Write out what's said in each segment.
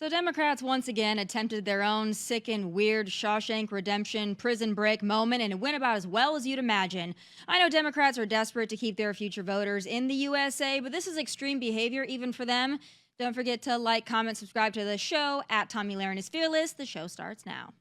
So Democrats once again attempted their own sick and weird Shawshank Redemption prison break moment, and it went about as well as you'd imagine. I know Democrats are desperate to keep their future voters in the USA, but this is extreme behavior even for them. Don't forget to like, comment, subscribe to the show at Tomi Lahren is Fearless. The show starts now.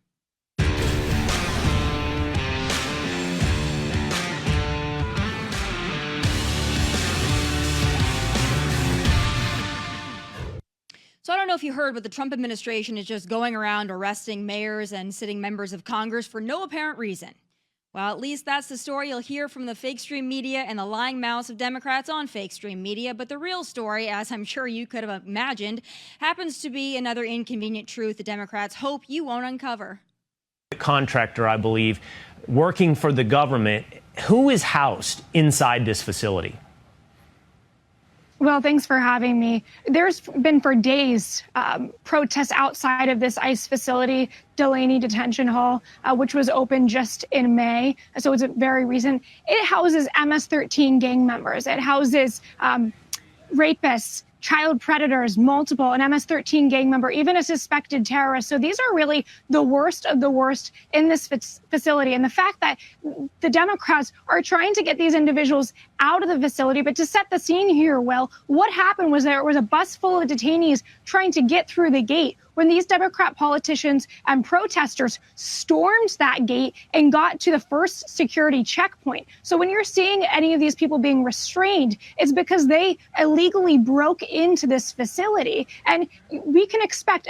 So I don't know if you heard, but the Trump administration is just going around arresting mayors and sitting members of Congress for no apparent reason. Well, at least that's the story you'll hear from the fakestream media and the lying mouths of Democrats on fakestream media. But the real story, as I'm sure you could have imagined, happens to be another inconvenient truth the Democrats hope you won't uncover. Contractor, I believe, working for the government, who is housed inside this facility? Well, thanks for having me. There's been for days protests outside of this ICE facility, Delaney Detention Hall, which was opened just in May. So it's very recent. It houses MS-13 gang members. It houses rapists, child predators, multiple, an MS-13 gang member, even a suspected terrorist. So these are really the worst of the worst in this facility. And the fact that the Democrats are trying to get these individuals out of the facility, but to set the scene here, well, what happened was there was a bus full of detainees trying to get through the gate when these Democrat politicians and protesters stormed that gate and got to the first security checkpoint. So when you're seeing any of these people being restrained, it's because they illegally broke into this facility. And we can expect,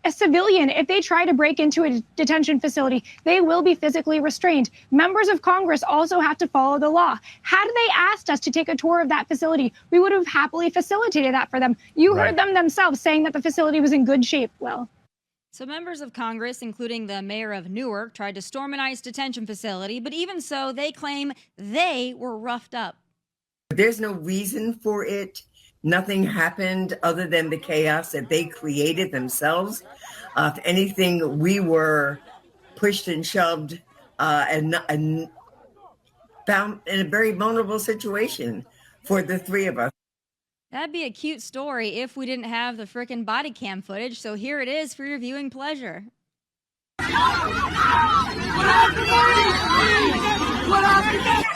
a civilian, if they try to break into a detention facility, they will be physically restrained. Members of Congress also have to follow the law. Had they asked us to take a tour of that facility, we would have happily facilitated that for them. You heard them themselves saying that the facility was in good shape. Well, so members of Congress, including the mayor of Newark, tried to storm an ICE detention facility, but even so, they claim they were roughed up. There's no reason for it. Nothing happened other than the chaos that they created themselves. If anything, we were pushed and shoved and found in a very vulnerable situation for the three of us. That'd be a cute story if we didn't have the frickin' body cam footage, so here it is for your viewing pleasure. What happened?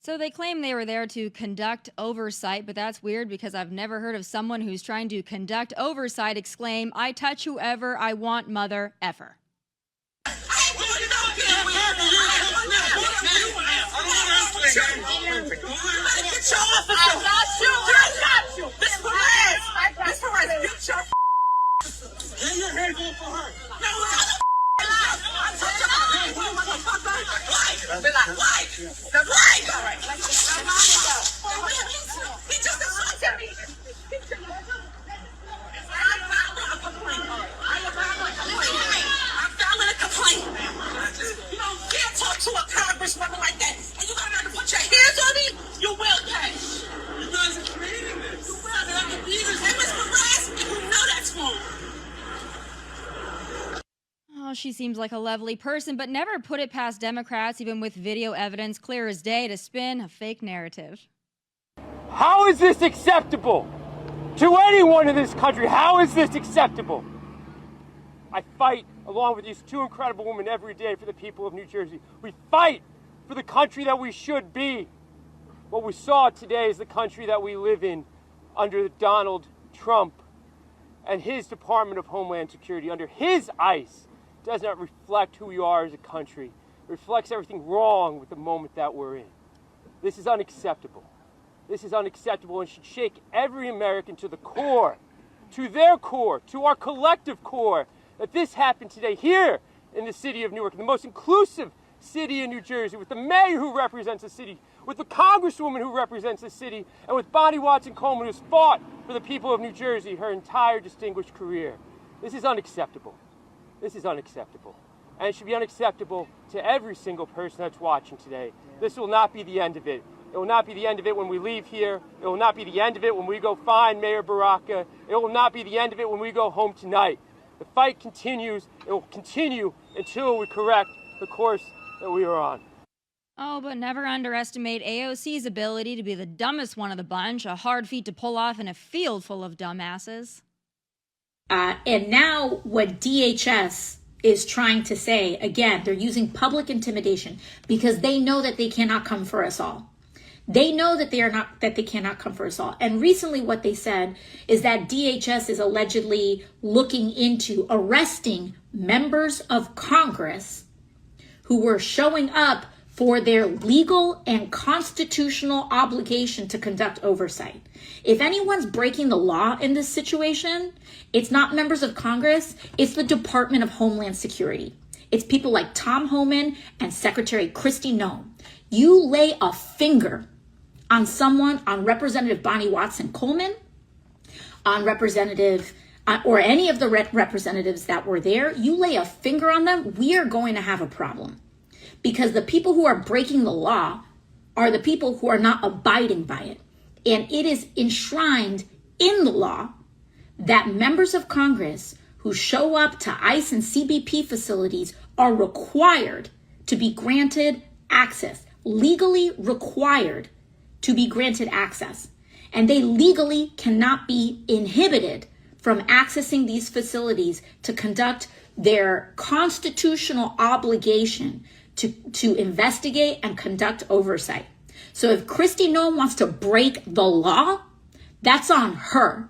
So they claim they were there to conduct oversight, but that's weird because I've never heard of someone who's trying to conduct oversight exclaim, "I touch whoever I want, mother effer." She seems like a lovely person, but never put it past Democrats, even with video evidence clear as day, to spin a fake narrative. How is this acceptable to anyone in this country? How is this acceptable? I fight along with these two incredible women every day for the people of New Jersey. We fight for the country that we should be. What we saw today is the country that we live in under Donald Trump and his Department of Homeland Security, under his ICE. Does not reflect who we are as a country. It reflects everything wrong with the moment that we're in. This is unacceptable. This is unacceptable and should shake every American to the core, to their core, to our collective core, that this happened today here in the city of Newark, the most inclusive city in New Jersey, with the mayor who represents the city, with the congresswoman who represents the city, and with Bonnie Watson-Coleman, who's fought for the people of New Jersey her entire distinguished career. This is unacceptable. This is unacceptable. And it should be unacceptable to every single person that's watching today. This will not be the end of it. It will not be the end of it when we leave here. It will not be the end of it when we go find Mayor Baraka. It will not be the end of it when we go home tonight. The fight continues. It will continue until we correct the course that we are on. Oh, but never underestimate AOC's ability to be the dumbest one of the bunch, a hard feat to pull off in a field full of dumbasses. And now what DHS is trying to say, again, they're using public intimidation because they know that they cannot come for us all. They know that they cannot come for us all. And recently what they said is that DHS is allegedly looking into arresting members of Congress who were showing up for their legal and constitutional obligation to conduct oversight. If anyone's breaking the law in this situation, it's not members of Congress, it's the Department of Homeland Security. It's people like Tom Homan and Secretary Kristi Noem. You lay a finger on someone, on Representative Bonnie Watson Coleman, on Representative, or any of the representatives that were there, you lay a finger on them, we are going to have a problem. Because the people who are breaking the law are the people who are not abiding by it. And it is enshrined in the law that members of Congress who show up to ICE and CBP facilities are required to be granted access, legally required to be granted access. And they legally cannot be inhibited from accessing these facilities to conduct their constitutional obligation to investigate and conduct oversight. So if Kristi Noem wants to break the law, that's on her.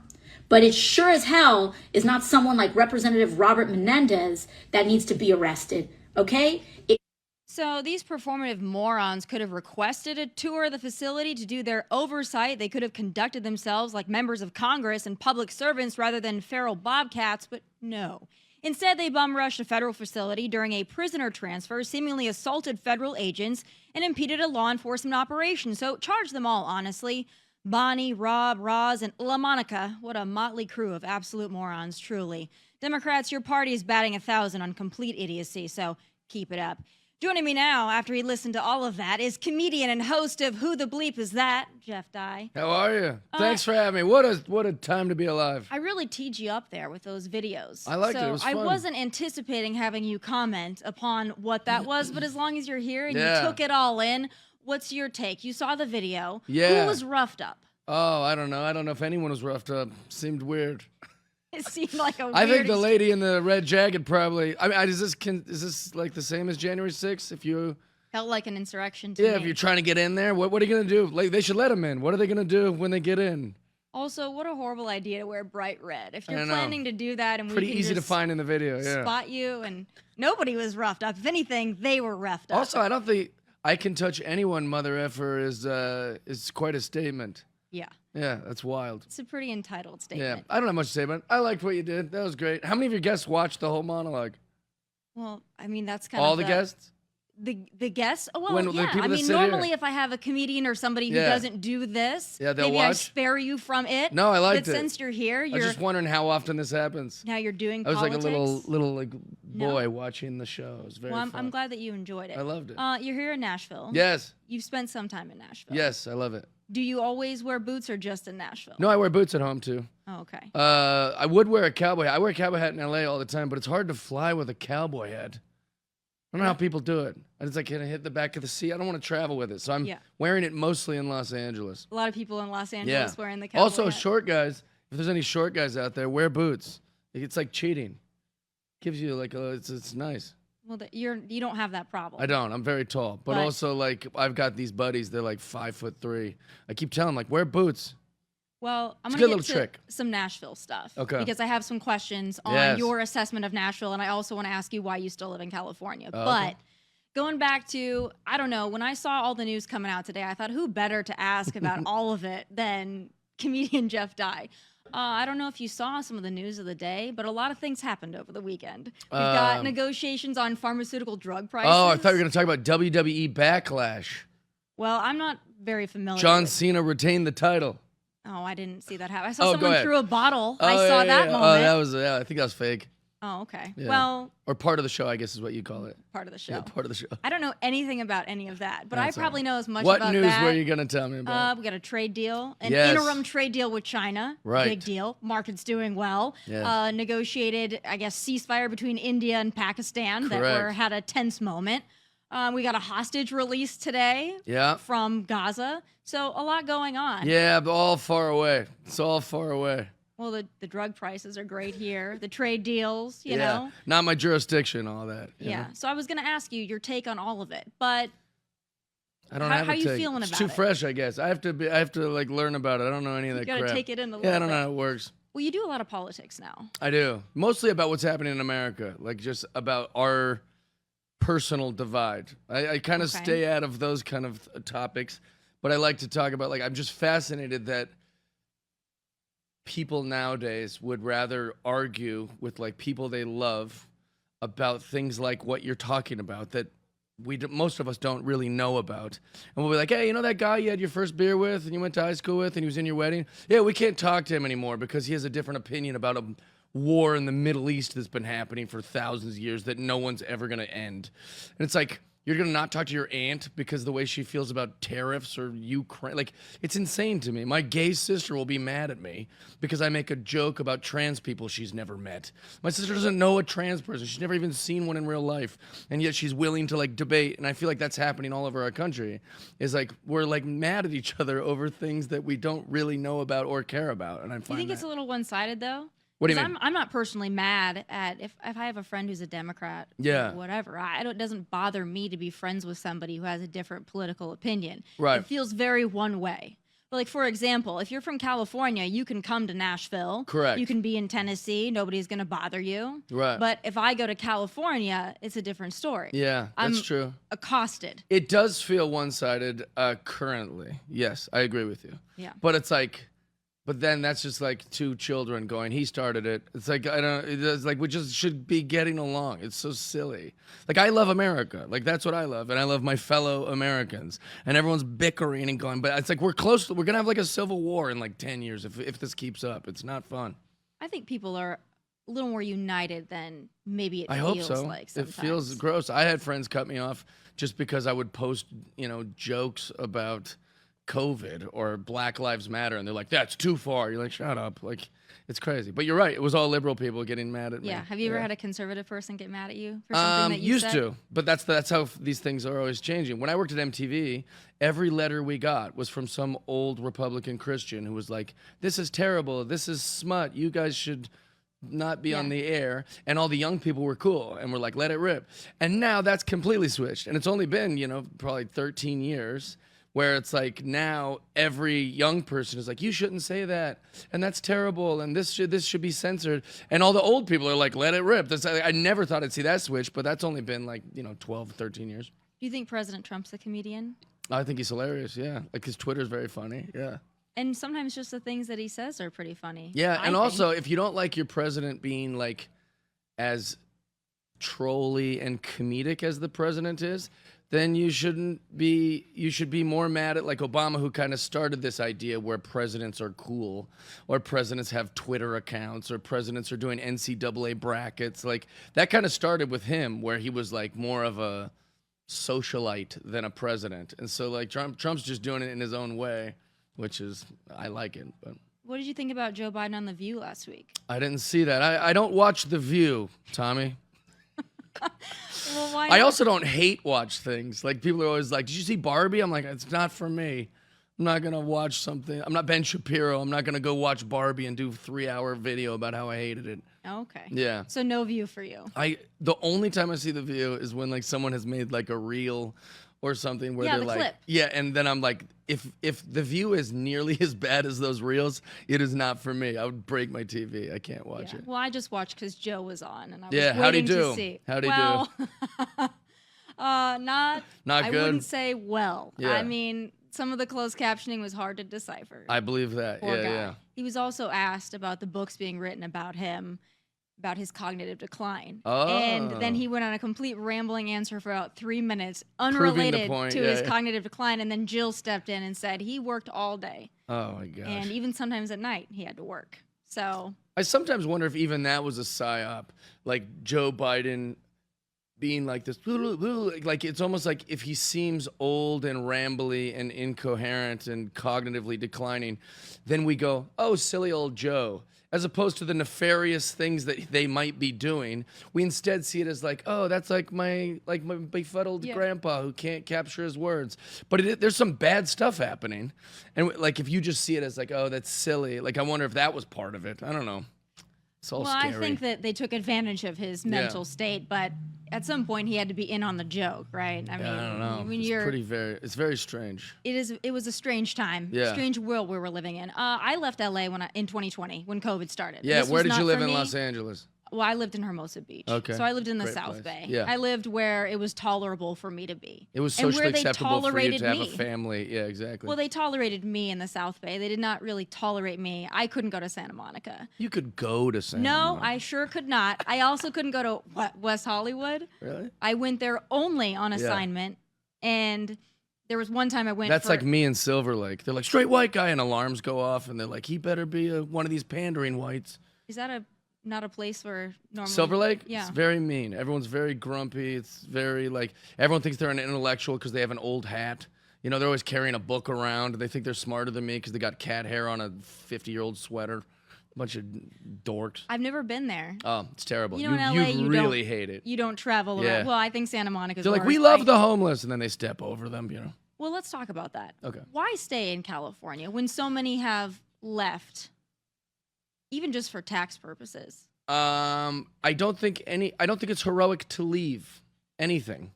But it sure as hell is not someone like Representative Robert Menendez that needs to be arrested, okay? So these performative morons could have requested a tour of the facility to do their oversight. They could have conducted themselves like members of Congress and public servants rather than feral bobcats, but no. Instead, they bum-rushed a federal facility during a prisoner transfer, seemingly assaulted federal agents, and impeded a law enforcement operation. So charge them all, honestly. Bonnie, Rob, Roz, and La Monica. What a motley crew of absolute morons, truly. Democrats, your party is batting 1,000 on complete idiocy, so keep it up. Joining me now, after he listened to all of that, is comedian and host of Who the Bleep Is That, Jeff Dye. How are you? Thanks for having me. What a time to be alive. I really teed you up there with those videos. I liked it. It was fun. I wasn't anticipating having you comment upon what that was, but as long as you're here and you took it all in, what's your take? You saw the video. Yeah. Who was roughed up? Oh, I don't know. I don't know if anyone was roughed up. Seemed weird. It seemed like a weird I think the lady in the red jacket probably. I mean, is this like the same as January 6th? If you felt like an insurrection to me. if you're trying to get in there, what are you gonna do? Like, they should let them in. What are they gonna do when they get in? Also, what a horrible idea to wear bright red. If you're planning to do that, and pretty we can easy to just find in the video. Yeah. spot you, and nobody was roughed up. If anything, they were roughed up. Also, I don't think I can touch anyone, mother effer is quite a statement. Yeah. Yeah, that's wild. It's a pretty entitled Yeah, statement. I don't have much to say, but I liked what you did. That was great. How many of your guests watched the whole monologue? Well, I mean, that's kind All of the guests? The guests? Oh, well, When the yeah. people I that mean, sit normally here. if I have a comedian or somebody who Yeah. doesn't do this, Yeah, they'll maybe I watch. spare you from it. No, I liked but it. since you're here, I was you're just wondering how often this happens. now you're doing I was politics. like a little like No. boy watching the show. It was very Well, fun. I'm glad that you enjoyed it. I loved it. You're here in Nashville. Yes, You've spent some time in Nashville. yes, I love it. Do you always wear boots or just in Nashville? No, I wear boots at home too. Oh, okay. I would wear a cowboy hat. I wear a cowboy hat in LA all the time, but it's hard to fly with a cowboy hat. I don't know how people do it. I just like kind of hit the back of the seat. I don't want to travel with it, so I'm wearing it mostly in Los Angeles. A lot of people in Los Angeles wearing the cowboy Also, hat. short guys. If there's any short guys out there, wear boots. It's like cheating. Gives you like it's nice. Well, you don't have that problem. I don't. I'm very tall, but also like I've got these buddies. They're like 5'3". I keep telling them like wear boots. Well, I'm It's a going good to little get to trick. some Nashville stuff. Okay. Because I have some questions on Yes. your assessment of Nashville, and I also want to ask you why you still live in California. Okay. But going back to, I don't know, when I saw all the news coming out today, I thought, who better to ask about all of it than comedian Jeff Dye? I don't know if you saw some of the news of the day, but a lot of things happened over the weekend. We've got negotiations on pharmaceutical drug prices. Oh, I thought you were going to talk about WWE Backlash. Well, I'm not very familiar John with Cena retained the title. Oh, I didn't see that happen. I saw Oh, go someone ahead. threw a bottle. Oh, I saw yeah, that yeah. moment. Oh, that was I think that was fake. Oh, okay. Yeah. Well, or part of the show, I guess is what you call it. part of the show. Yeah, part of the show. I don't know anything about any of that, but That's I probably all right. know as much What about news that. were you going to tell me about? We got a trade deal, an Yes. interim trade deal with China. Right. Big deal. Market's doing well. Yes. Negotiated, I guess, ceasefire between India and Pakistan Correct. had a tense moment. We got a hostage release today Yeah. from Gaza. So a lot going on. Yeah, but all far away. It's all far away. Well, the drug prices are great here. The trade deals, you Yeah. know. Not my jurisdiction, all that. you Yeah. know? So I was going to ask you your take on all of it, but I don't How- have how a you take. feeling It's about too it? fresh, I guess. I have to like learn about it. I don't know any of that you got to crap. take it in a little Yeah, I don't bit. know how it works. Well, you do a lot of politics now. I do. Mostly about what's happening in America, like just about our personal divide. I kind of Okay. stay out of those kind of topics, but I like to talk about, like, I'm just fascinated that people nowadays would rather argue with like people they love about things like what you're talking about that most of us don't really know about. And we'll be like, hey, you know that guy you had your first beer with and you went to high school with and he was in your wedding? Yeah, we can't talk to him anymore because he has a different opinion about a war in the Middle East that's been happening for thousands of years that no one's ever going to end. And it's like, you're going to not talk to your aunt because of the way she feels about tariffs or Ukraine. Like, it's insane to me. My gay sister will be mad at me because I make a joke about trans people she's never met. My sister doesn't know a trans person. She's never even seen one in real life. And yet she's willing to, like, debate. And I feel like that's happening all over our country. Is like, we're, like, mad at each other over things that we don't really know about or care about. And I Do find you think it's a little one-sided though? What do you 'Cause mean? I'm not personally mad at if I have a friend who's a Democrat, Yeah. whatever. It doesn't bother me to be friends with somebody who has a different political opinion. Right. It feels very one way. But like for example, if you're from California, you can come to Nashville. Correct. You can be in Tennessee. Nobody's gonna bother you. Right. But if I go to California, it's a different story. Yeah, that's I'm true. Accosted. It does feel one-sided currently. Yes, I agree with you. Yeah. But it's like, but then that's just like two children going, he started it. It's like, it's like we just should be getting along. It's so silly. Like, I love America. Like, that's what I love. And I love my fellow Americans. And everyone's bickering and going, but it's like, we're close. We're going to have like a civil war in like 10 years if this keeps up. It's not fun. I think people are a little more united than maybe it I feels hope so. like It sometimes. feels gross. I had friends cut me off just because I would post, jokes about COVID or Black Lives Matter, and they're like, "That's too far." You're like, "Shut up!" Like, it's crazy. But you're right. It was all liberal people getting mad at me. Yeah. Have you ever had a conservative person get mad at you for something that you used said? to, but that's how these things are always changing. When I worked at MTV, every letter we got was from some old Republican Christian who was like, "This is terrible. This is smut. You guys should not be on the air." And all the young people were cool and were like, "Let it rip." And now that's completely switched. And it's only been, probably 13 years. Where it's like now every young person is like, you shouldn't say that, and that's terrible, and this should be censored, and all the old people are like, let it rip. I never thought I'd see that switch, but that's only been like 12, 13 years. Do you think President Trump's a comedian? I think he's hilarious. Yeah, like his Twitter's very funny. Yeah. And sometimes just the things that he says are pretty funny. Yeah, I and think. also if you don't like your president being like as trolly and comedic as the president is, then you should be more mad at like Obama, who kind of started this idea where presidents are cool, or presidents have Twitter accounts, or presidents are doing NCAA brackets. Like that kind of started with him, where he was like more of a socialite than a president. And so like Trump's just doing it in his own way, which is, I like it. But What did you think about Joe Biden on The View last week? I didn't see that. I don't watch The View, Tommy. Well, why I not? also don't hate watch things. Like people are always like, "Did you see Barbie?" I'm like, "It's not for me. I'm not gonna watch something. I'm not Ben Shapiro. I'm not gonna go watch Barbie and do a 3-hour video about how I hated it." Okay. Yeah. So no View for you. The only time I see The View is when like someone has made like a reel or something where Yeah, they're the like, clip. yeah, and then I'm like, if The View is nearly as bad as those reels, it is not for me. I would break my TV. I can't watch Yeah. it. Well, I just watched because Joe was on, and I was Yeah, waiting how'd he to do? see. How'd he well, not Not I good? wouldn't say well. Yeah. I mean, some of the closed captioning was hard to decipher. I believe that. Poor Yeah, guy. yeah. He was also asked about the books being written about him, about his cognitive decline. Oh. And then he went on a complete rambling answer for about 3 minutes, unrelated point, to yeah, his yeah. cognitive decline. And then Jill stepped in and said he worked all day. Oh my gosh. And even sometimes at night, he had to work. So I sometimes wonder if even that was a psyop, like Joe Biden being like this, like it's almost like if he seems old and rambly and incoherent and cognitively declining, then we go, oh, silly old Joe. As opposed to the nefarious things that they might be doing, we instead see it as like, oh, that's like my befuddled grandpa who can't capture his words. But there's some bad stuff happening, and like if you just see it as like, oh, that's silly. Like I wonder if that was part of it. I don't know. It's all scary. I think that they took advantage of his mental state, but at some point he had to be in on the joke, right? I mean, I don't know. When It's very strange. It was a strange time, strange world we were living in. I left LA in 2020 when COVID started. Yeah, where did you live in Los Angeles? Well, I lived in Hermosa Beach. Okay. So I lived in the Great South place. Bay. Yeah. I lived where it was tolerable for me to be. It was and socially where they acceptable for you tolerated to have me. a family. Yeah, exactly. Well, they tolerated me in the South Bay. They did not really tolerate me. I couldn't go to Santa Monica. You could go to Santa Monica. I sure could not. I also couldn't go to West Hollywood. Really? I went there only on assignment, and there was one time I went. That's like me in Silver Lake. They're like, straight white guy, and alarms go off, and they're like, he better be one of these pandering whites. Is that not a place where normally Silver Lake? Yeah. It's very mean. Everyone's very grumpy. It's very like everyone thinks they're an intellectual because they have an old hat. You know, they're always carrying a book around. They think they're smarter than me because they got cat hair on a 50-year-old sweater. A bunch of dorks. I've never been there. Oh, it's terrible. You know, in LA, you really hate it. You don't travel around. Well, I think Santa Monica's They're like, worse. we love the homeless, and then they step over them, you know. Well, let's talk about that. Okay. Why stay in California when so many have left, even just for tax purposes? I don't think it's heroic to leave anything.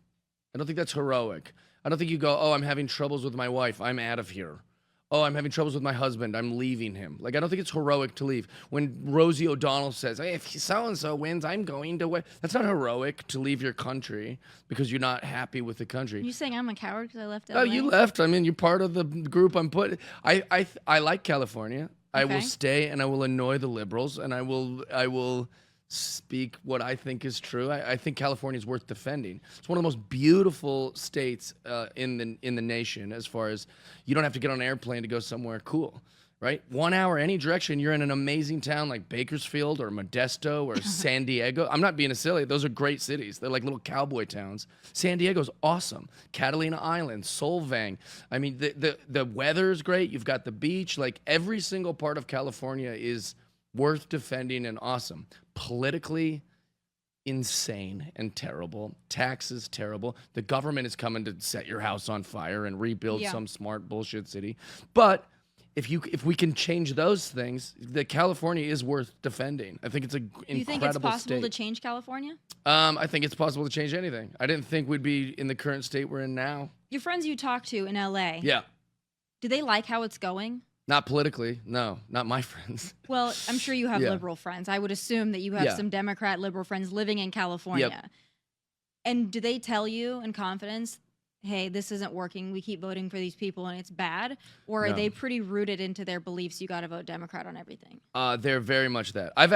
I don't think that's heroic. I don't think you go, oh, I'm having troubles with my wife, I'm out of here. Oh, I'm having troubles with my husband, I'm leaving him. Like, I don't think it's heroic to leave. When Rosie O'Donnell says, hey, if so-and-so wins, I'm going to win. That's not heroic to leave your country because you're not happy with the country. You saying I'm a coward because I left LA? Oh, you left. I mean, you're part of the group I'm putting. I like California. I will stay and I will annoy the liberals and I will speak what I think is true. I think California is worth defending. It's one of the most beautiful states in the nation as far as you don't have to get on an airplane to go somewhere cool, right? 1 hour any direction, you're in an amazing town like Bakersfield or Modesto or San Diego. I'm not being a silly. Those are great cities. They're like little cowboy towns. San Diego's awesome. Catalina Island, Solvang. I mean, the weather's great. You've got the beach. Like every single part of California is worth defending and awesome. Politically insane and terrible. Taxes terrible. The government is coming to set your house on fire and rebuild some smart bullshit city. But if we can change those things, the California is worth defending. I think it's an incredible state. Do you think it's possible to change California? I think it's possible to change anything. I didn't think we'd be in the current state we're in now. Your friends you talk to in LA. Yeah. Do they like how it's going? Not politically. No, not my friends. Well, I'm sure you have liberal friends. I would assume that you have some Democrat liberal friends living in California. Yep. And do they tell you in confidence, hey, this isn't working, we keep voting for these people and it's bad? Or are they pretty rooted into their beliefs, you got to vote Democrat on everything? They're very much that. I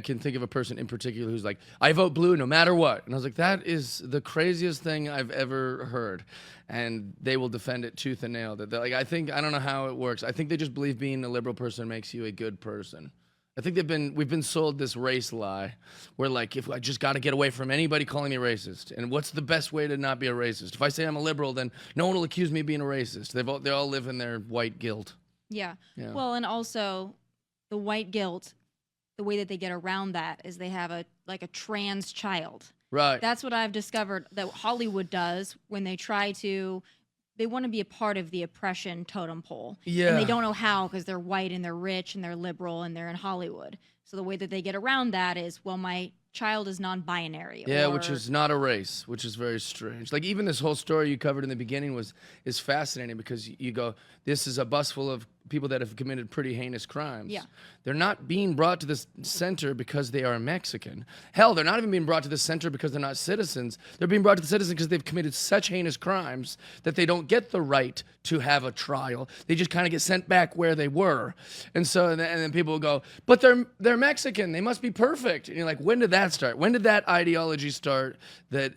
can think of a person in particular who's like, I vote blue no matter what. And I was like, that is the craziest thing I've ever heard. And they will defend it tooth and nail. They're like, I don't know how it works. I think they just believe being a liberal person makes you a good person. I think we've been sold this race lie where like, if I just got to get away from anybody calling me racist. And what's the best way to not be a racist? If I say I'm a liberal, then no one will accuse me of being a racist. They all live in their white guilt. Yeah. Well, and also the white guilt, the way that they get around that is they have a trans child. Right. That's what I've discovered that Hollywood does when they want to be a part of the oppression totem pole. Yeah. And they don't know how because they're white and they're rich and they're liberal and they're in Hollywood. So the way that they get around that is, well, my child is non-binary. Yeah, which is not a race, which is very strange. Like even this whole story you covered in the beginning is fascinating because you go, this is a bus full of people that have committed pretty heinous crimes. Yeah. They're not being brought to this center because they are Mexican. Hell, they're not even being brought to the center because they're not citizens. They're being brought to the center because they've committed such heinous crimes that they don't get the right to have a trial. They just kind of get sent back where they were. And then people will go, but they're Mexican. They must be perfect. And you're like, when did that start? When did that ideology start that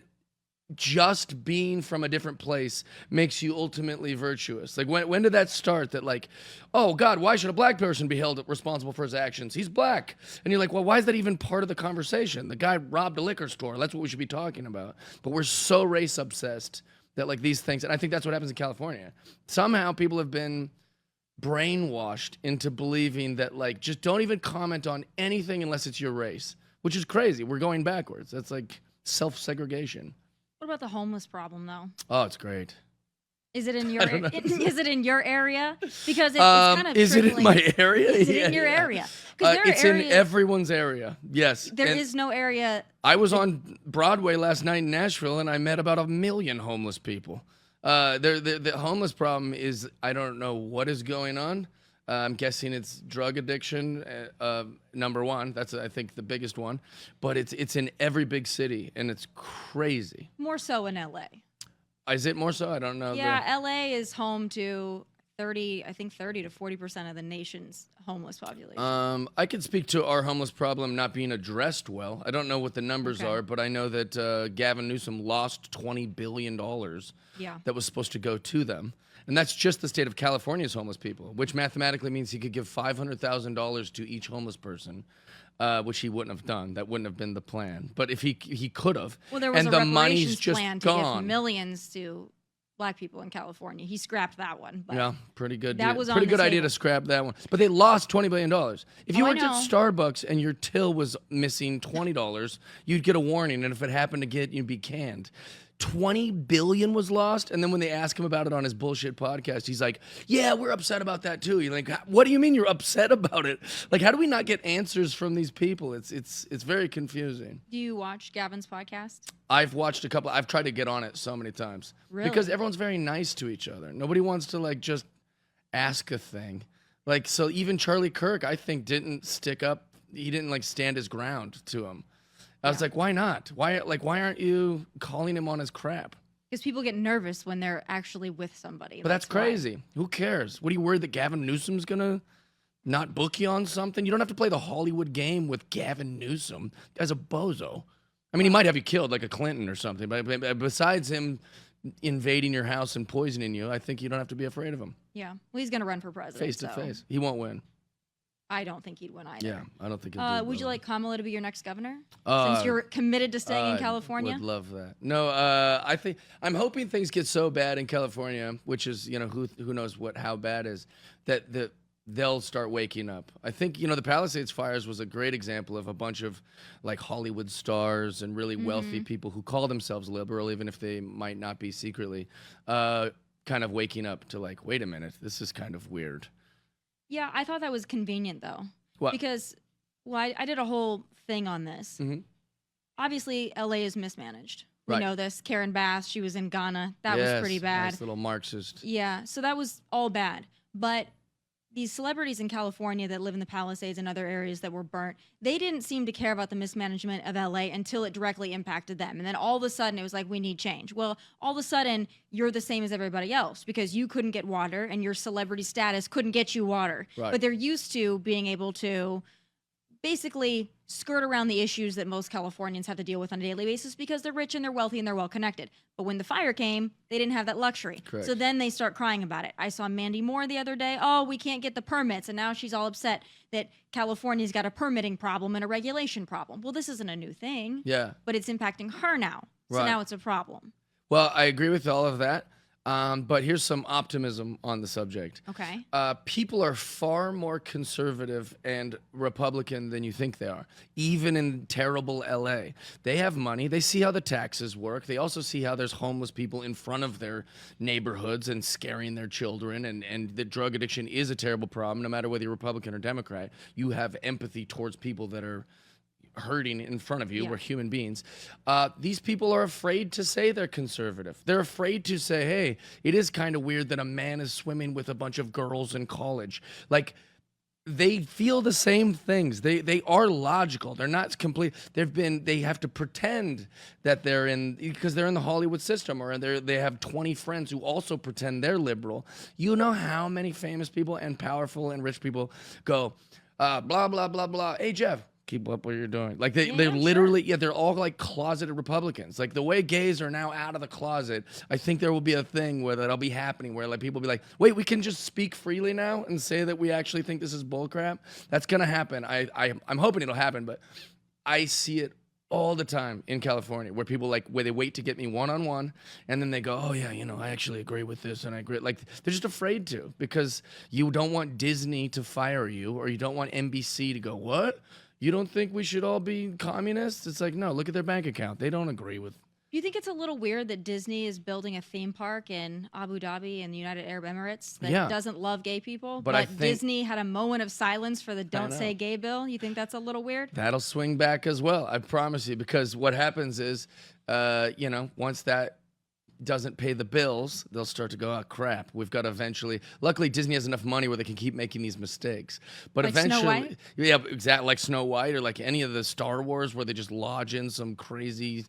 just being from a different place makes you ultimately virtuous? Like, when did that start? That like, oh God, why should a black person be held responsible for his actions? He's black. And you're like, well, why is that even part of the conversation? The guy robbed a liquor store. That's what we should be talking about. But we're so race obsessed that like these things, and I think that's what happens in California. Somehow people have been brainwashed into believing that like, just don't even comment on anything unless it's your race, which is crazy. We're going backwards. That's like self-segregation. What about the homeless problem, though? Oh, it's great. Is it in your is it in your area? Because it's kind of is it in my area? Is it in your area? It's in everyone's area. Yes. There is no area. I was on Broadway last night in Nashville, and I met about 1 million homeless people. The homeless problem is, I don't know what is going on. I'm guessing it's drug addiction, number one. That's, I think, the biggest one. But it's in every big city, and it's crazy. More so in LA. Is it more so? I don't know. Yeah, LA is home to 30 to 40% of the nation's homeless population. I could speak to our homeless problem not being addressed well. I don't know what the numbers are, but I know that Gavin Newsom lost $20 billion that was supposed to go to them. And that's just the state of California's homeless people, which mathematically means he could give $500,000 to each homeless person, which he wouldn't have done. That wouldn't have been the plan. But if he could have, well, there was and a the money's reparations just plan to gone. give millions to black people in California. He scrapped that one. But yeah, pretty good. That was pretty good idea to scrap that one. But they lost $20 billion. If you worked at Starbucks and your till was missing $20, you'd get a warning, and if it happened to get, you'd be canned. $20 billion was lost, and then when they ask him about it on his bullshit podcast, he's like, yeah, we're upset about that too. You're like, what do you mean you're upset about it? Like, how do we not get answers from these people? It's very confusing. Do you watch Gavin's podcast? I've watched a couple. I've tried to get on it so many times. Really? Because everyone's very nice to each other. Nobody wants to like just ask a thing. Like, so even Charlie Kirk, I think, didn't stick up. He didn't like stand his ground to him. I was like, why not? Why aren't you calling him on his crap? Because people get nervous when they're actually with somebody. But that's crazy. Who cares? What are you worried that Gavin Newsom's gonna not book you on something? You don't have to play the Hollywood game with Gavin Newsom. The guy's a bozo. I mean, he might have you killed like a Clinton or something, but besides him invading your house and poisoning you, I think you don't have to be afraid of him. Yeah. Well, he's gonna run for president. Face to face. He won't win. I don't think he'd win either. Yeah, I don't think he'd do would you like Kamala to be your next governor? Since you're committed to staying in California? I would love that. No, I'm hoping things get so bad in California, which is, who knows how bad is, that they'll start waking up. I think, the Palisades fires was a great example of a bunch of like Hollywood stars and really wealthy people who call themselves liberal, even if they might not be secretly, kind of waking up to like, wait a minute, this is kind of weird. Yeah, I thought that was convenient, though. What? Because, I did a whole thing on this. Mm-hmm. Obviously, LA is mismanaged. Right. We know this. Karen Bass, she was in Ghana. That was pretty bad. Nice little Marxist. Yeah, so that was all bad. But these celebrities in California that live in the Palisades and other areas that were burnt, they didn't seem to care about the mismanagement of LA until it directly impacted them. And then all of a sudden, it was like, we need change. Well, all of a sudden, you're the same as everybody else because you couldn't get water and your celebrity status couldn't get you water. Right. But they're used to being able to basically skirt around the issues that most Californians have to deal with on a daily basis because they're rich and they're wealthy and they're well connected. But when the fire came, they didn't have that luxury. Correct. So then they start crying about it. I saw Mandy Moore the other day. Oh, we can't get the permits. And now she's all upset that California's got a permitting problem and a regulation problem. Well, this isn't a new thing. Yeah. But it's impacting her now. So Right. now it's a problem. Well, I agree with all of that. But here's some optimism on the subject. Okay. People are far more conservative and Republican than you think they are, even in terrible LA. They have money. They see how the taxes work. They also see how there's homeless people in front of their neighborhoods and scaring their children. And the drug addiction is a terrible problem, no matter whether you're Republican or Democrat. You have empathy towards people that are hurting in front of you. Yeah. We're human beings. These people are afraid to say they're conservative. They're afraid to say, hey, it is kind of weird that a man is swimming with a bunch of girls in college. Like, they feel the same things. They are logical. They're not complete. They have to pretend that they're because they're in the Hollywood system, or they have 20 friends who also pretend they're liberal. You know how many famous people and powerful and rich people go, blah, blah, blah, blah. Hey, Jeff, keep up what you're doing. Like they're Yeah, literally, they're all like closeted Republicans. Like the way gays are now out of the closet, I think there will be a thing where that'll be happening where like people will be like, wait, we can just speak freely now and say that we actually think this is bullcrap. That's gonna happen. I'm hoping it'll happen, but I see it all the time in California where people like where they wait to get me one-on-one and then they go, oh yeah, I actually agree with this and I agree. Like they're just afraid to because you don't want Disney to fire you or you don't want NBC to go, what? You don't think we should all be communists? It's like, no, look at their bank account. They don't agree with. Do you think it's a little weird that Disney is building a theme park in Abu Dhabi and the United Arab Emirates that doesn't love gay people? But I think Disney had a moment of silence for the Don't Say Gay bill. You think that's a little weird? That'll swing back as well. I promise you, because what happens is, once that doesn't pay the bills, they'll start to go, oh crap, we've got to eventually. Luckily, Disney has enough money where they can keep making these mistakes. But like eventually, Snow White? Yeah, exactly, like Snow White or like any of the Star Wars where they just lodge in some crazy,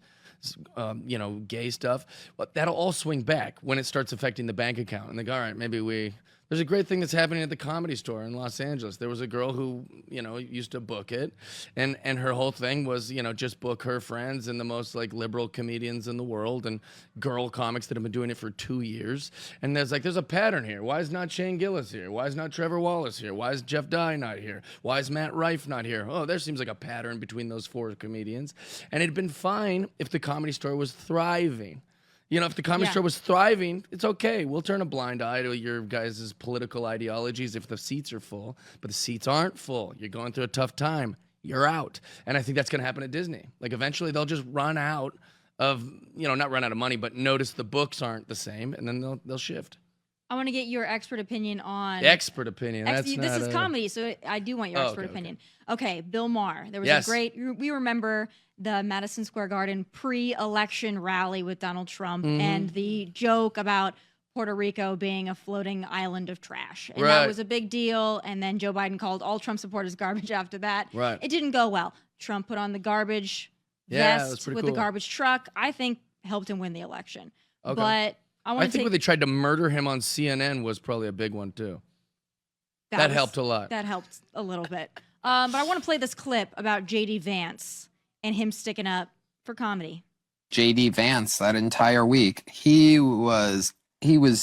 gay stuff. But that'll all swing back when it starts affecting the bank account. And they go, all right, maybe we. There's a great thing that's happening at the Comedy Store in Los Angeles. There was a girl who, used to book it, and her whole thing was, just book her friends and the most like liberal comedians in the world and girl comics that have been doing it for 2 years. And there's a pattern here. Why is not Shane Gillis here? Why is not Trevor Wallace here? Why is Jeff Dye not here? Why is Matt Rife not here? Oh, there seems like a pattern between those 4 comedians. And it'd been fine if the Comedy Store was thriving. If the Comedy Store was thriving, it's okay. We'll turn a blind eye to your guys' political ideologies if the seats are full. But the seats aren't full. You're going through a tough time. You're out. And I think that's going to happen at Disney. Like, eventually they'll just run out of, not run out of money, but notice the books aren't the same, and then they'll shift. I want to get your expert opinion on... Expert opinion? This is comedy, so I do want your expert opinion. Okay, Bill Maher. There was a great... We remember the Madison Square Garden pre-election rally with Donald Trump and the joke about Puerto Rico being a floating island of trash. And that was a big deal. And then Joe Biden called all Trump supporters garbage after that. Right. It didn't go well. Trump put on the garbage vest with the garbage truck. I think helped him win the election. Okay. But I think when they tried to murder him on CNN was probably a big one, too. That helped a lot. That helped a little bit. But I want to play this clip about J.D. Vance and him sticking up for comedy. J.D. Vance, that entire week, he was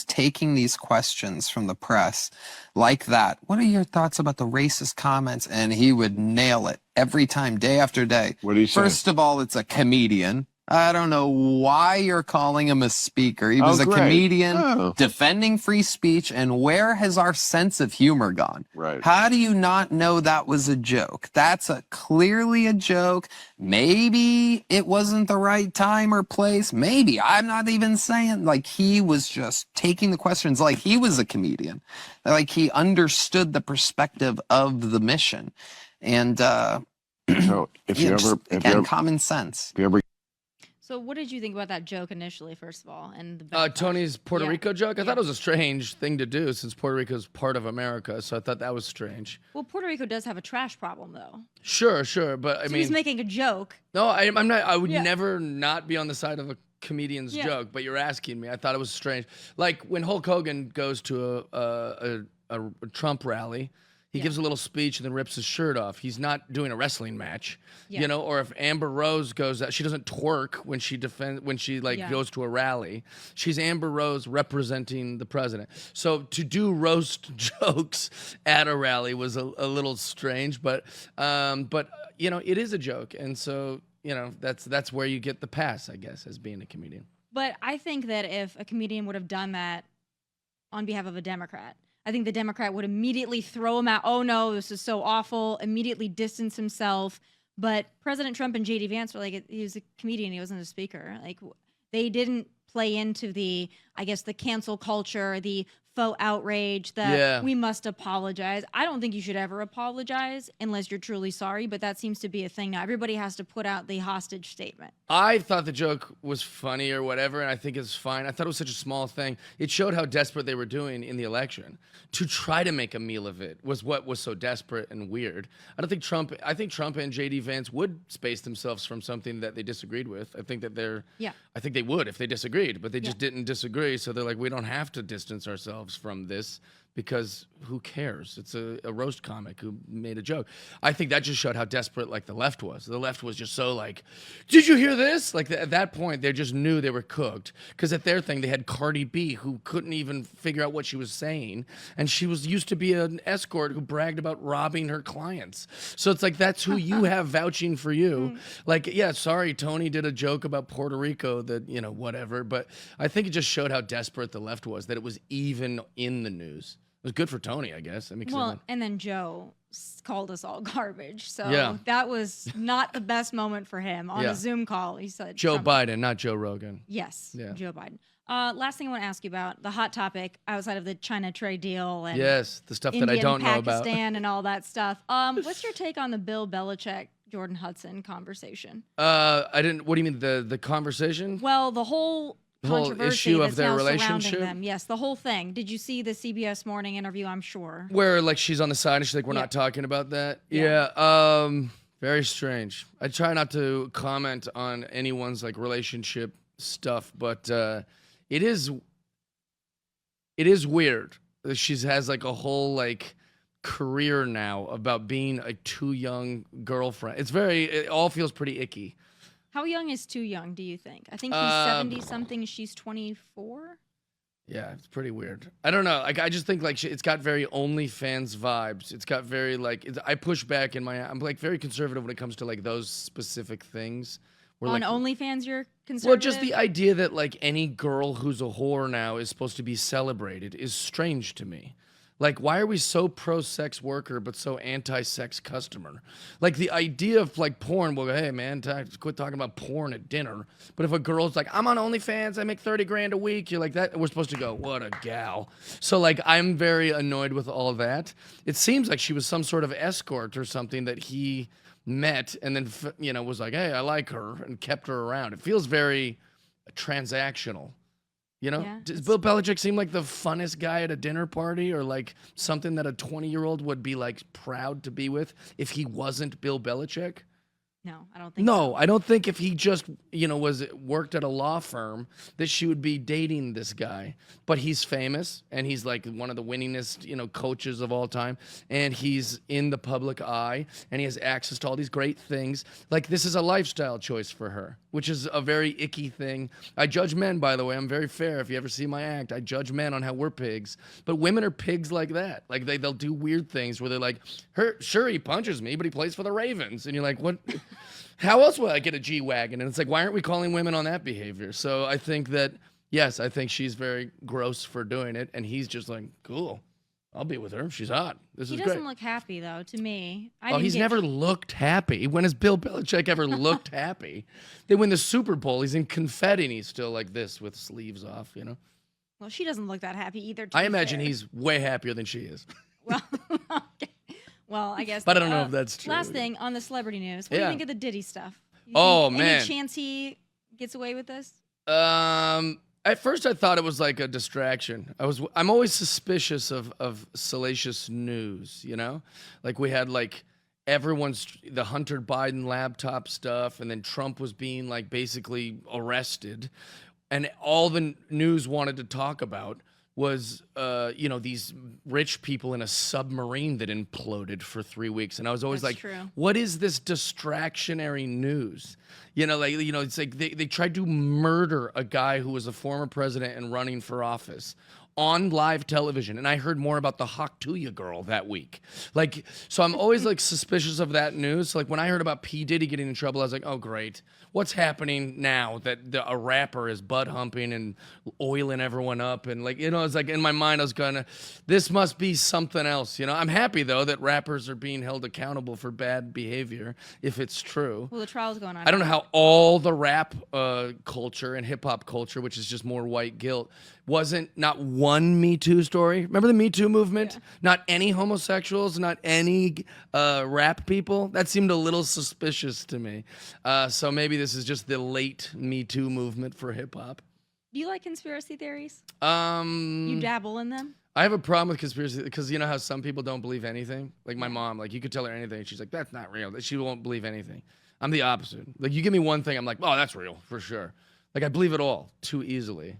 taking these questions from the press like that. What are your thoughts about the racist comments? And he would nail it every time, day after day. What do you say? First of all, it's a comedian. I don't know why you're calling him a speaker. He was a comedian defending free speech. And where has our sense of humor gone? Right. How do you not know that was a joke? That's clearly a joke. Maybe it wasn't the right time or place. Maybe. I'm not even saying. Like, he was just taking the questions like he was a comedian. Like, he understood the perspective of the mission. And so common sense. If you ever So what did you think about that joke initially, first of all? And the Tony's Puerto Rico joke? I thought it was a strange thing to do since Puerto Rico is part of America, so I thought that was strange. Well, Puerto Rico does have a trash problem, though. Sure, but I mean... he's making a joke. No, I'm not. I would never not be on the side of a comedian's joke, but you're asking me. I thought it was strange. Like, when Hulk Hogan goes to a Trump rally... He gives a little speech and then rips his shirt off. He's not doing a wrestling match, Or if Amber Rose goes out, she doesn't twerk when she goes to a rally. She's Amber Rose representing the president. So to do roast jokes at a rally was a little strange, but it is a joke, and so that's where you get the pass, I guess, as being a comedian. But I think that if a comedian would have done that on behalf of a Democrat, I think the Democrat would immediately throw him out. Oh, no, this is so awful. Immediately distance himself. But President Trump and J.D. Vance were like, he was a comedian. He wasn't a speaker. Like, they didn't play into the cancel culture, the faux outrage, we must apologize. I don't think you should ever apologize unless you're truly sorry, but that seems to be a thing now. Everybody has to put out the hostage statement. I thought the joke was funny or whatever, and I think it's fine. I thought it was such a small thing. It showed how desperate they were doing in the election. To try to make a meal of it was what was so desperate and weird. I think Trump and J.D. Vance would space themselves from something that they disagreed with. I think they would if they disagreed, but they just didn't disagree, so they're like, we don't have to distance ourselves from this because who cares? It's a roast comic who made a joke. I think that just showed how desperate like the left was. The left was just so like, did you hear this? Like at that point, they just knew they were cooked because at their thing they had Cardi B who couldn't even figure out what she was saying, and she was used to be an escort who bragged about robbing her clients. So it's like that's who you have vouching for you. Like, yeah, sorry, Tony did a joke about Puerto Rico that whatever, but I think it just showed how desperate the left was that it was even in the news. It was good for Tony, I guess. I mean, well, and then Joe called us all garbage. So Yeah. that was not the best moment for him on a Zoom call. He said Joe Trump- Biden, not Joe Rogan. Yes, Yeah. Joe Biden. Last thing I want to ask you about, the hot topic outside of the China trade deal and Yes, the stuff India that I don't and know about. Pakistan and all that stuff. What's your take on the Bill Belichick, Jordan Hudson conversation? I didn't. What do you mean the conversation? Well, the whole controversy issue of that's their now relationship? surrounding them. Yes, the whole thing. Did you see the CBS Morning interview? I'm sure. Where like she's on the side and she's like, we're Yeah. not talking about that. Yeah. Yeah. Very strange. I try not to comment on anyone's like relationship stuff, but it is weird. She has like a whole like career now about being a too young girlfriend. It all feels pretty icky. How young is too young, do you think? I think he's 70 something, she's 24. Yeah, it's pretty weird. I don't know. Like, I just think like it's got very OnlyFans vibes. It's got very like I push back I'm like very conservative when it comes to like those specific things. Where, On like, OnlyFans, you're conservative? well, just the idea that like any girl who's a whore now is supposed to be celebrated is strange to me. Like, why are we so pro-sex worker but so anti-sex customer? Like, the idea of, like, porn, well, hey, man, quit talking about porn at dinner. But if a girl's like, I'm on OnlyFans, I make 30 grand a week, you're like, that, we're supposed to go, what a gal. So, like, I'm very annoyed with all that. It seems like she was some sort of escort or something that he met and then, was like, hey, I like her, and kept her around. It feels very transactional. Yeah, Does Bill Belichick seem like the funnest guy at a dinner party or like something that a 20-year-old would be like proud to be with if he wasn't Bill Belichick? No, I don't think so. No, I don't think if he just, worked at a law firm that she would be dating this guy. But he's famous and he's like one of the winningest, coaches of all time. And he's in the public eye and he has access to all these great things. Like, this is a lifestyle choice for her, which is a very icky thing. I judge men, by the way. I'm very fair. If you ever see my act, I judge men on how we're pigs. But women are pigs like that. Like, they'll do weird things where they're like, sure, he punches me, but he plays for the Ravens. And you're like, what? How else would I get a G-Wagon? And it's like, why aren't we calling women on that behavior? So I think that, yes, I think she's very gross for doing it. And he's just like, cool, I'll be with her. She's hot. This is He great. doesn't look happy, though, to me. He's never looked happy. When has Bill Belichick ever looked happy? They win the Super Bowl. He's in confetti and he's still like this with sleeves off, Well, she doesn't look that happy either. I imagine he's way happier than she is. Well, okay. Well, I guess. But I don't know if that's true. Last thing on the celebrity news. What do you think of the Diddy stuff? Man. Any chance he gets away with this? At first I thought it was like a distraction. I'm always suspicious of salacious news, Like we had like the Hunter Biden laptop stuff, and then Trump was being like basically arrested, and all the news wanted to talk about was these rich people in a submarine that imploded for 3 weeks, and I was always That's like, true. what is this distractionary news? It's like they tried to murder a guy who was a former president and running for office on live television, and I heard more about the Haktuya girl that week. Like, so I'm always like suspicious of that news. So, like when I heard about P. Diddy getting in trouble, I was like, oh great, what's happening now that a rapper is butt humping and oiling everyone up? And like, it's like in my mind I was gonna, this must be something else. I'm happy though that rappers are being held accountable for bad behavior if it's true. Well, the trial's going on. I don't know how all the rap culture and hip hop culture, which is just more white guilt, wasn't not one Me Too story. Remember the Me Too movement? Yeah. Not any homosexuals, not any rap people. That seemed a little suspicious to me. So maybe this is just the late Me Too movement for hip hop. Do you like conspiracy theories? You dabble in them? I have a problem with conspiracy because you know how some people don't believe anything? Like my mom, like you could tell her anything. She's like, that's not real. She won't believe anything. I'm the opposite. Like you give me one thing, I'm like, oh, that's real for sure. Like I believe it all too easily.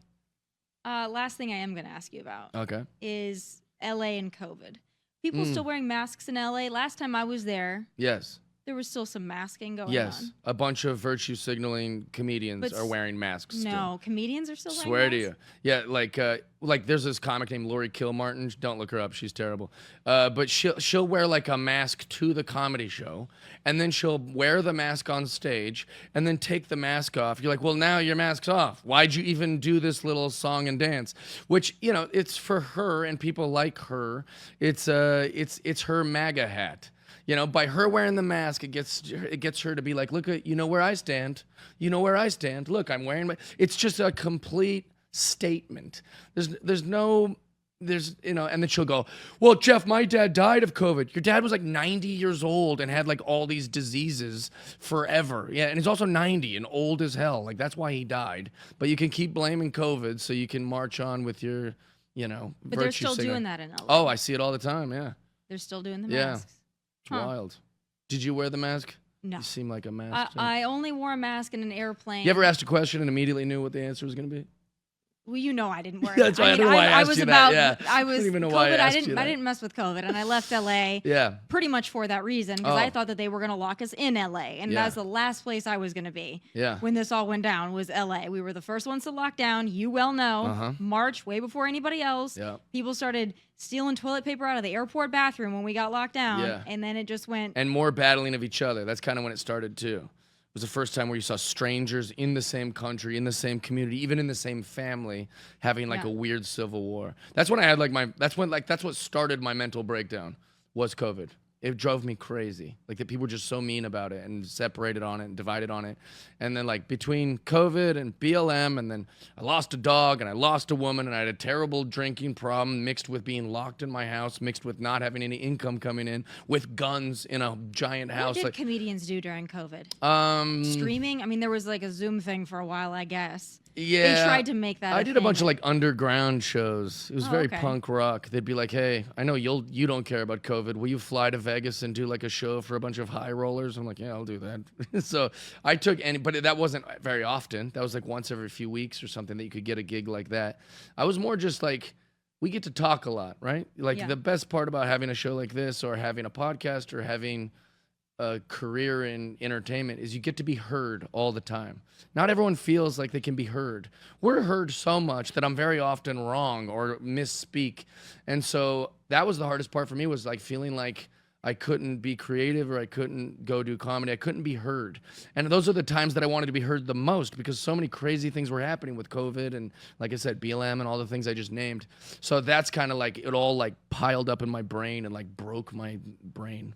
Last thing I am going to ask you about okay. is LA and COVID. People still wearing masks in LA. Last time I was there, Yes. there was still some masking going Yes. on. A bunch of virtue signaling comedians But are wearing masks still. No, comedians are still Swear wearing to masks? you. Yeah, like there's this comic named Lori Kilmartin. Don't look her up. She's terrible. But she'll wear like a mask to the comedy show, and then she'll wear the mask on stage, and then take the mask off. You're like, well, now your mask's off. Why'd you even do this little song and dance? Which, you know, it's for her and people like her. It's her MAGA hat. You know, by her wearing the mask, it gets her to be like, look at, you know where I stand. You know where I stand. Look, I'm wearing my. It's just a complete statement. There's no, you know, and then she'll go, well, Jeff, my dad died of COVID. Your dad was like 90 years old and had like all these diseases forever. Yeah, and he's also 90 and old as hell. Like that's why he died. But you can keep blaming COVID so you can march on with your, you know, But they're still doing that in LA. Oh, I see it all the time. Yeah, They're still doing the Yeah. masks. it's wild. Did you wear the mask? No. You seem like a mask. I only wore a mask in an airplane. You ever asked a question and immediately knew what the answer was going to be? Well, you know I didn't wear it. That's why I don't know why I asked was you about, that. Yeah. I was I don't even know COVID. why I asked I you that. didn't mess with COVID, and I left LA. Yeah. Pretty much for that reason, because I Oh. thought that they were going to lock us in LA, and Yeah. that's the last place I was going to be. Yeah. When this all went down was LA. We were the first ones to lock down. You well know. Uh-huh. March, way before anybody else. Yeah. People started stealing toilet paper out of the airport bathroom when we got locked down, Yeah. and then it just went. And more battling of each other. That's kind of when it started too. It was the first time where you saw strangers in the same country, in the same community, even in the same family, having like Yeah. a weird civil war. That's when I had that's what started my mental breakdown was COVID. It drove me crazy. Like that people were just so mean about it and separated on it and divided on it. And then like between COVID and BLM, and then I lost a dog and I lost a woman and I had a terrible drinking problem mixed with being locked in my house, mixed with not having any income coming in, with guns in a giant What house. did Like comedians do during COVID? streaming. I mean, there was like a Zoom thing for a while, I guess. Yeah, They tried to make that. I did a bunch of thing. like underground shows. It was very okay. punk rock. They'd be like, "Hey, I know you don't care about COVID. Will you fly to Vegas and do like a show for a bunch of high rollers?" I'm like, "Yeah, I'll do that." So I took but that wasn't very often. That was like once every few weeks or something that you could get a gig like that. I was more just like, we get to talk a lot, right? Like Yeah. the best part about having a show like this or having a podcast or having a career in entertainment is you get to be heard all the time. Not everyone feels like they can be heard. We're heard so much that I'm very often wrong or misspeak. And so that was the hardest part for me, was like feeling like I couldn't be creative or I couldn't go do comedy. I couldn't be heard. And those are the times that I wanted to be heard the most, because so many crazy things were happening with COVID and, like I said, BLM and all the things I just named. So that's kind of like it all like piled up in my brain and like broke my brain.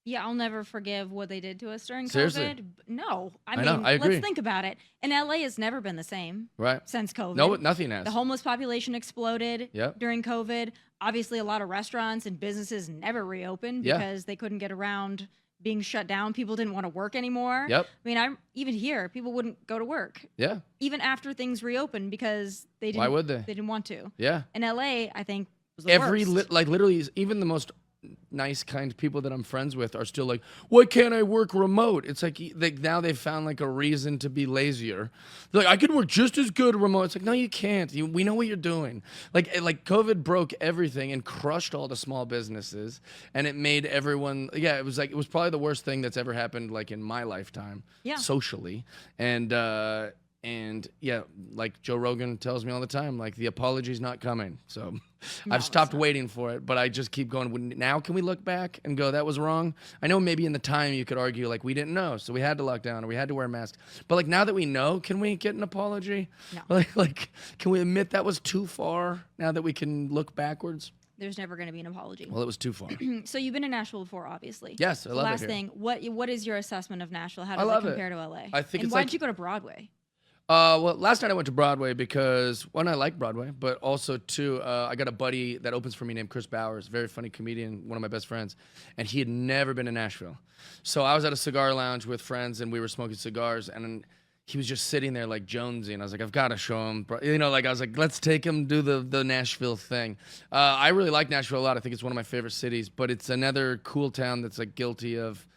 Yeah, I'll never forgive what they did to us during Seriously? COVID. No, I know, mean, I agree. let's think about it. And LA has never been the same Right. since COVID. No, nothing has. The homeless population exploded Yep. during COVID. Obviously, a lot of restaurants and businesses never reopened Yeah. because they couldn't get around being shut down. People didn't want to work anymore. Yep. I mean, even here, people wouldn't go to work Yeah. even after things reopened because they didn't. Why would they? They didn't want to. Yeah. In LA, I think was the worst. Like literally, even the most nice, kind people that I'm friends with are still like, why can't I work remote? It's like now they've found like a reason to be lazier. They're like, I could work just as good remote. It's like, no, you can't. We know what you're doing. Like COVID broke everything and crushed all the small businesses, and it made everyone. Yeah, it was probably the worst thing that's ever happened like in my lifetime. Yeah. Socially, and yeah, like Joe Rogan tells me all the time, like the apology's not coming. So I've stopped waiting for it, but I just keep going. Now can we look back and go, that was wrong? I know maybe in the time you could argue like we didn't know, so we had to lock down or we had to wear masks. But like now that we know, can we get an apology? No. Like can we admit that was too far now that we can look backwards? There's never going to be an apology. Well, it was too far. So you've been in Nashville before, obviously. Yes, I love it Last here. thing, what is your assessment of Nashville? How I does love it it. compare to LA? I think and it's why'd like- you go to Broadway? Well, last night I went to Broadway because, one, I like Broadway, but also, two, I got a buddy that opens for me named Chris Bowers, very funny comedian, one of my best friends, and he had never been to Nashville. So I was at a cigar lounge with friends, and we were smoking cigars, and he was just sitting there like Jonesy, and I was like, I've got to show him, like I was like, let's take him do the Nashville thing. I really like Nashville a lot. I think it's one of my favorite cities, but it's another cool town that's like guilty of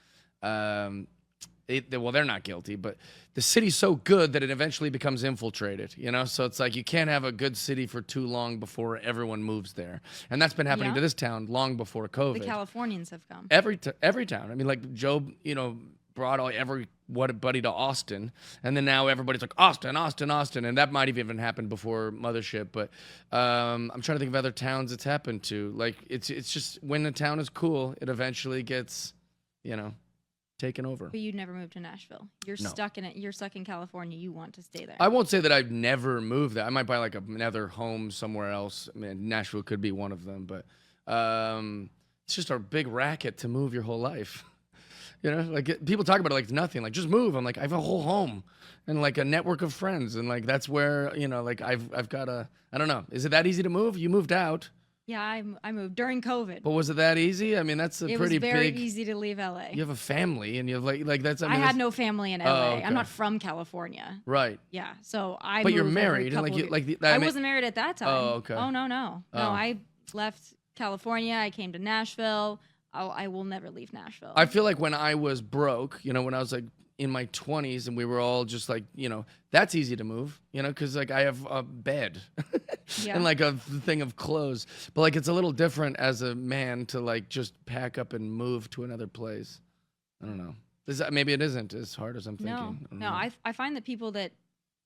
well, they're not guilty, but the city's so good that it eventually becomes infiltrated, you know? So it's like you can't have a good city for too long before everyone moves there. And that's been happening to this town long before COVID. The Californians have come. Every town. I mean, like Joe, you know, brought everybody to Austin, and then now everybody's like Austin, and that might have even happened before Mothership. But I'm trying to think of other towns it's happened to. Like it's just when a town is cool, it eventually gets, you know, taken over. But you'd never move to Nashville. You're stuck in it. You're stuck in California. You want to stay there. I won't say that I've never moved there. I might buy like another home somewhere else. I mean, Nashville could be one of them, but it's just a big racket to move your whole life. You know, like people talk about it like it's nothing. Like just move. I'm like I have a whole home and like a network of friends, and like that's where, you know, like I've got a, I don't know. Is it that easy to move? You moved out. Yeah, I moved during COVID. But was it that easy? I mean, that's a pretty big. It was very easy to leave LA. You have a family, and you have like that's. I mean, had no family in LA. okay. I'm not from California. Right. Yeah, so I. But you're moved married, and like you like. I wasn't married at that time. Oh, okay. Oh no. I left California. I came to Nashville. I will never leave Nashville. I feel like when I was broke, you know, when I was like in my 20s and we were all just like, you know, that's easy to move, you know, because like I have a bed and like a thing of clothes. But like it's a little different as a man to like just pack up and move to another place. I don't know. Maybe it isn't as hard as I'm thinking. No, I find that people that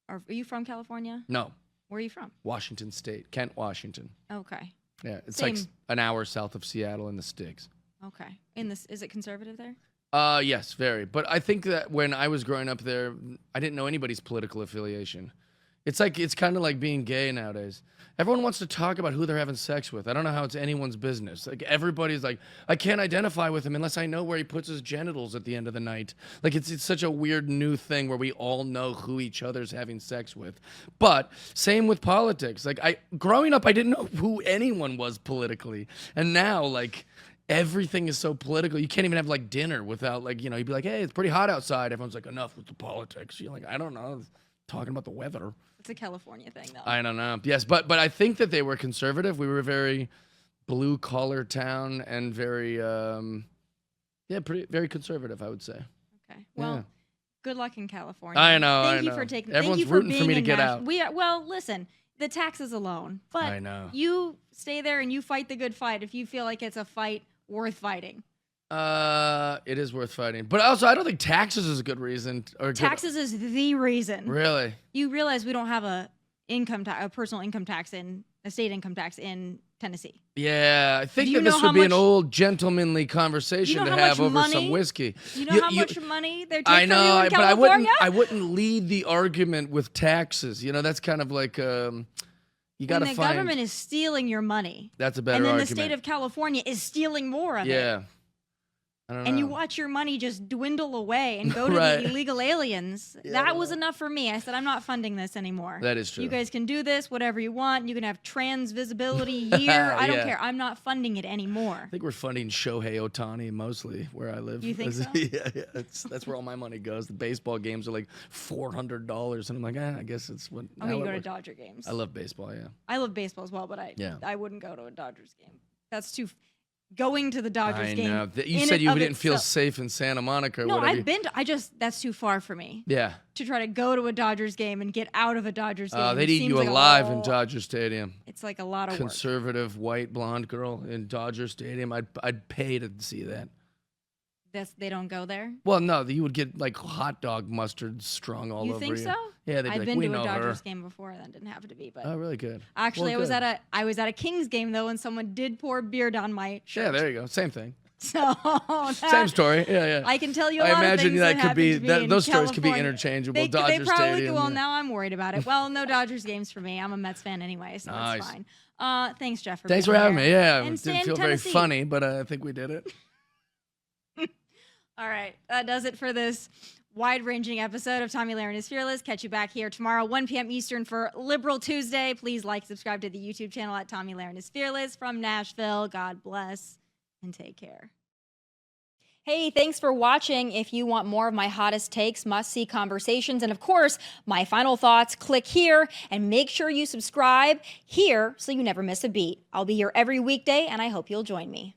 are you from California? No. Where are you from? Washington State, Kent, Washington. Okay. Yeah, it's Same. like an hour south of Seattle in the sticks. Okay. Is it conservative there? Yes, very. But I think that when I was growing up there, I didn't know anybody's political affiliation. It's kind of like being gay nowadays. Everyone wants to talk about who they're having sex with. I don't know how it's anyone's business. Like everybody's like, I can't identify with him unless I know where he puts his genitals at the end of the night. Like it's such a weird new thing where we all know who each other's having sex with. But same with politics. Like growing up, I didn't know who anyone was politically. And now like everything is so political. You can't even have like dinner without like, you know, you'd be like, hey, it's pretty hot outside. Everyone's like, enough with the politics. You're like, I don't know. Talking about the weather. It's a California thing, though. I don't know. Yes, but I think that they were conservative. We were a very blue collar town and very, very conservative, I would say. Okay. Well, good luck in California. I know. Thank you for taking. Everyone's thank you for rooting for me to get out. Well, listen, the taxes alone, but I know. You stay there and you fight the good fight if you feel like it's a fight worth fighting. It is worth fighting, but also I don't think taxes is a good reason. Taxes is the reason. Really? You realize we don't have a personal income tax a state income tax in Tennessee. Yeah, I think that this would be an old gentlemanly conversation to have over some whiskey. You know how much money they're taking from you in but California? I wouldn't lead the argument with taxes. You know, that's kind of like you got to find. The government is stealing your money. That's a better argument. argument. And then the state of California is stealing more of it. Yeah. I don't know. And you watch your money just dwindle away and go to the illegal aliens. That was enough for me. I said, I'm not funding this anymore. That is true. You guys can do this, wwhatever you want. You can have trans visibility year. I don't care. I'm not funding it anymore. I think we're funding Shohei Ohtani mostly where I live. You think so? Yeah. That's where all my money goes. The baseball games are like $400. And I'm like, I guess it's what. Oh, you go to Dodger games. I love baseball, yeah. I love baseball as well, but I wouldn't go to a Dodgers game. That's too... Going to the Dodgers game. I know. You said you didn't feel safe in Santa Monica. No, I've been to, that's too far for me. Yeah. To try to go to a Dodgers game and get out of a Dodgers game. They'd eat you alive in Dodger Stadium. It's like a lot of Conservative, white, blonde girl in Dodger Stadium. I'd pay to see that. They don't go there? Well, no, you would get like hot dog mustard strung all over you. You think so? Yeah, they'd be I've like, been we to know a Dodgers her. game before, and that didn't happen to be. But oh, really good. Actually, I was at a Kings game though, and someone did pour beer down my shirt. Yeah, there you go. Same thing. So same story. Yeah. I can tell you a lot of things that could be those stories could be California. interchangeable. They Dodger probably Stadium. Well, now I'm worried about it. Well, no Dodgers games for me. I'm a Mets fan anyway, so nice. it's fine. Thanks, Jeff. Thanks for having me. Yeah, and it didn't feel very funny, but I think we did it. All right, that does it for this wide-ranging episode of Tomi Lahren is Fearless. Catch you back here tomorrow, 1 p.m. Eastern for Liberal Tuesday. Please subscribe to the YouTube channel at Tomi Lahren is Fearless. From Nashville, God bless and take care. Hey, thanks for watching. If you want more of my hottest takes, must-see conversations, and of course, my final thoughts, click here and make sure you subscribe here so you never miss a beat. I'll be here every weekday, and I hope you'll join me.